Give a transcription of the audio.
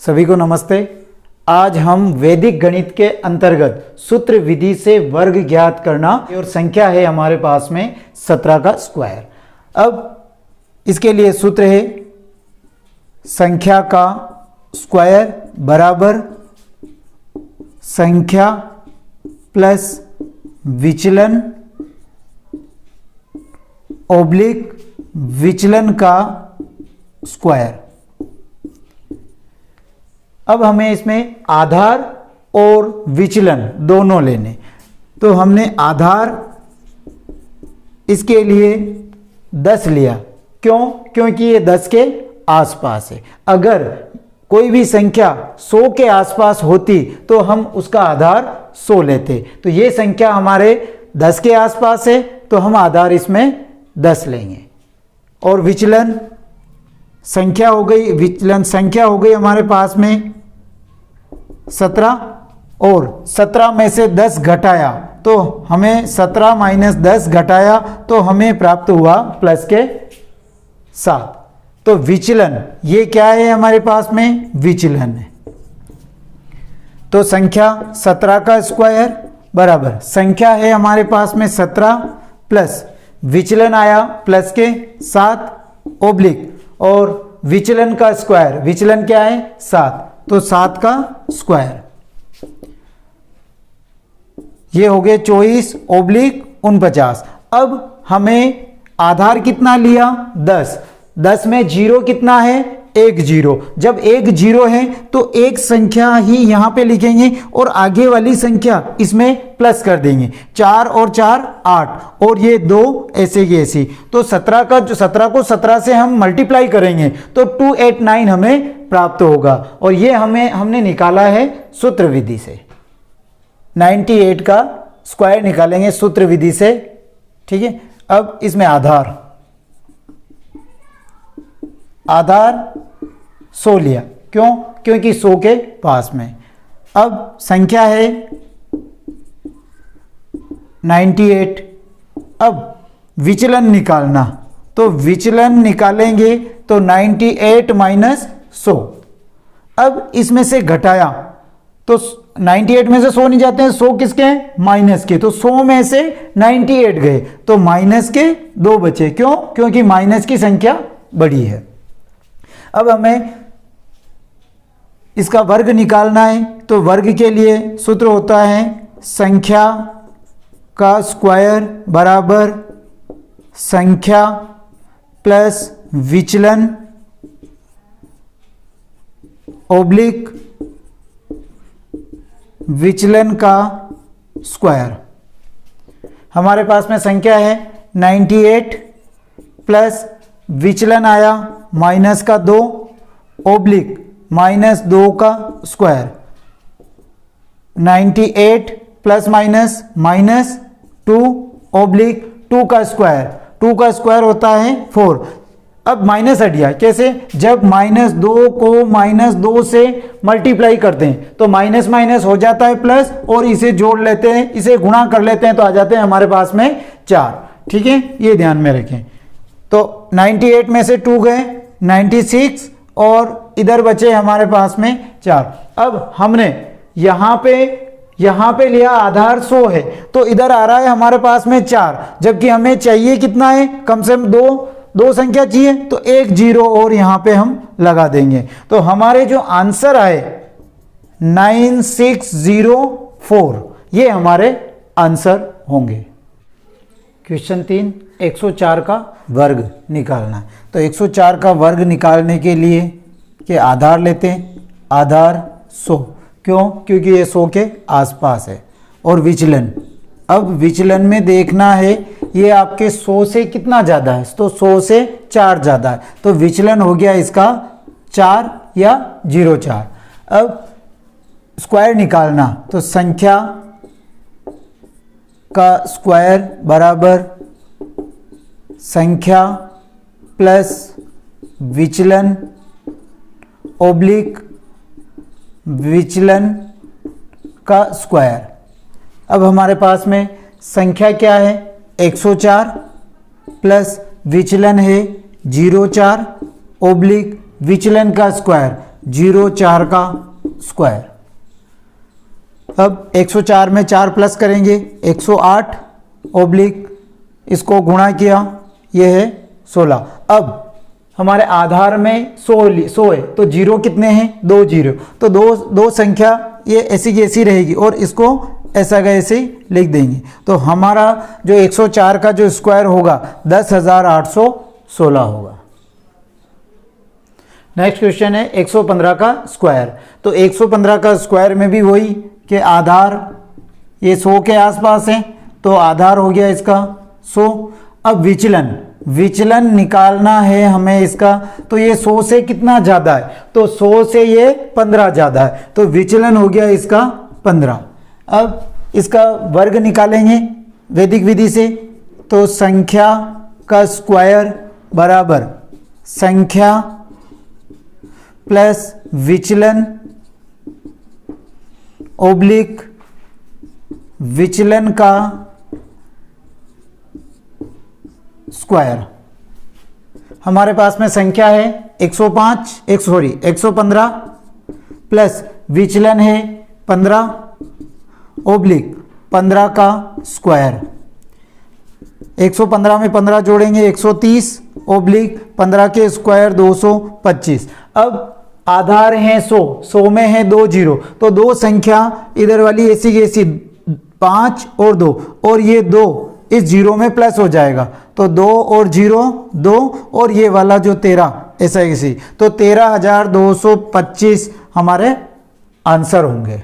सभी को नमस्ते। आज हम वैदिक गणित के अंतर्गत सूत्र विधि से वर्ग ज्ञात करना और संख्या है हमारे पास में 17 का स्क्वायर। अब इसके लिए सूत्र है संख्या का स्क्वायर बराबर संख्या प्लस विचलन ओब्लिक विचलन का स्क्वायर। अब हमें इसमें आधार और विचलन दोनों लेने, तो हमने आधार इसके लिए 10 लिया। क्यों? क्योंकि ये 10 के आसपास है। अगर कोई भी संख्या 100 के आसपास होती तो हम उसका आधार 100 लेते। तो ये संख्या हमारे 10 के आसपास है तो हम आधार इसमें 10 लेंगे। और विचलन संख्या हो गई, विचलन संख्या हो गई हमारे पास में 17, और 17 में से 10 घटाया तो हमें 17 माइनस 10 घटाया तो हमें प्राप्त हुआ प्लस के 7। तो विचलन ये क्या है हमारे पास में? विचलन है। तो संख्या 17 का स्क्वायर बराबर संख्या है हमारे पास में 17 प्लस विचलन आया प्लस के 7 ओब्लिक और विचलन का स्क्वायर, विचलन क्या है? 7, तो 7 का स्क्वायर। ये हो गए 24 ओब्लिक 49। अब हमें आधार कितना लिया? 10। 10 में जीरो कितना है? एक जीरो। जब एक जीरो है तो एक संख्या ही यहां पे लिखेंगे और आगे वाली संख्या इसमें प्लस कर देंगे। 4 और 4 8 और ये 2 ऐसे की ऐसी। तो 17 को 17 से हम मल्टीप्लाई करेंगे तो 289 हमें प्राप्त होगा। और ये हमने निकाला है सूत्र विधि से। 98 का स्क्वायर निकालेंगे सूत्र विधि से। ठीक है। अब इसमें आधार 100 लिया। क्यों? क्योंकि 100 के पास में। अब संख्या है 98। अब विचलन निकालना, तो विचलन निकालेंगे तो 98 माइनस 100। अब इसमें से घटाया तो 98 में से 100 नहीं जाते हैं, 100 किसके हैं? माइनस के। तो 100 में से 98 गए तो माइनस के 2 बचे। क्यों? क्योंकि माइनस की संख्या बड़ी है। अब हमें इसका वर्ग निकालना है, तो वर्ग के लिए सूत्र होता है संख्या का स्क्वायर बराबर संख्या प्लस विचलन ओब्लिक विचलन का स्क्वायर। हमारे पास में संख्या है 98 प्लस विचलन आया माइनस का 2 ओब्लिक माइनस 2 का square. 98 plus minus minus 2 oblique 2 का स्क्वायर। 2 का स्क्वायर होता है 4। अब माइनस हट गया। कैसे? जब -2 को -2 से मल्टीप्लाई करते हैं तो माइनस माइनस हो जाता है प्लस, और इसे जोड़ लेते हैं, इसे गुणा कर लेते हैं तो आ जाते हैं हमारे पास में 4। ठीक है, ये ध्यान में रखें। तो 98 में से 2 गए 96 और इधर बचे हमारे पास में 4। अब हमने यहां पे लिया आधार 100 है तो इधर आ रहा है हमारे पास में 4, जबकि हमें चाहिए कितना है? कम से कम दो संख्या चाहिए, तो एक जीरो और यहां पे हम लगा देंगे। तो हमारे जो आंसर आए 9604, ये हमारे आंसर होंगे। क्वेश्चन 3, 104 का वर्ग निकालना। तो 104 का वर्ग निकालने के लिए के आधार लेते हैं, आधार 100। क्यों? क्योंकि ये 100 के आसपास है। और विचलन, अब विचलन में देखना है ये आपके 100 से कितना ज़्यादा है, तो 100 से 4 ज़्यादा है, तो विचलन हो गया इसका 4 या 0.4। अब स्क्वायर निकालना, तो संख्या का स्क्वायर बराबर संख्या प्लस विचलन ओब्लिक विचलन का स्क्वायर। अब हमारे पास में संख्या क्या है? 104 प्लस विचलन है 0.4 ओब्लिक विचलन का स्क्वायर 04 का स्क्वायर। अब 104 में 4 प्लस करेंगे 108 ओब्लिक इसको गुणा किया, ये है 16। अब हमारे आधार में 100 है तो जीरो कितने हैं, 2 जीरो, तो दो संख्या ये ऐसी की ऐसी रहेगी और इसको ऐसा का ऐसे ही लिख देंगे। तो हमारा जो 104 का जो स्क्वायर होगा 10,816 होगा। नेक्स्ट क्वेश्चन है 115 का स्क्वायर। तो 115 का स्क्वायर में भी वही कि आधार ये 100 के आसपास है तो आधार हो गया इसका 100। अब विचलन निकालना है हमें इसका, तो ये 100 से कितना ज़्यादा है, तो 100 से ये 15 ज़्यादा है, तो विचलन हो गया इसका 15। अब इसका वर्ग निकालेंगे वैदिक विधि से, तो संख्या का स्क्वायर बराबर संख्या प्लस विचलन ओब्लिक विचलन का स्क्वायर। हमारे पास में संख्या है 115 प्लस विचलन है 15 ओब्लिक 15 का स्क्वायर। 115 में 15 जोड़ेंगे 130 ओब्लिक 15 के स्क्वायर 225। अब आधार है 100 में है 2 जीरो, तो दो संख्या इधर वाली ऐसी की ऐसी 5 और 2, और ये 2 इस जीरो में प्लस हो जाएगा, तो 2 और 0 2, और ये वाला जो 13 ऐसा ऐसी, तो 13,225 हमारे आंसर होंगे।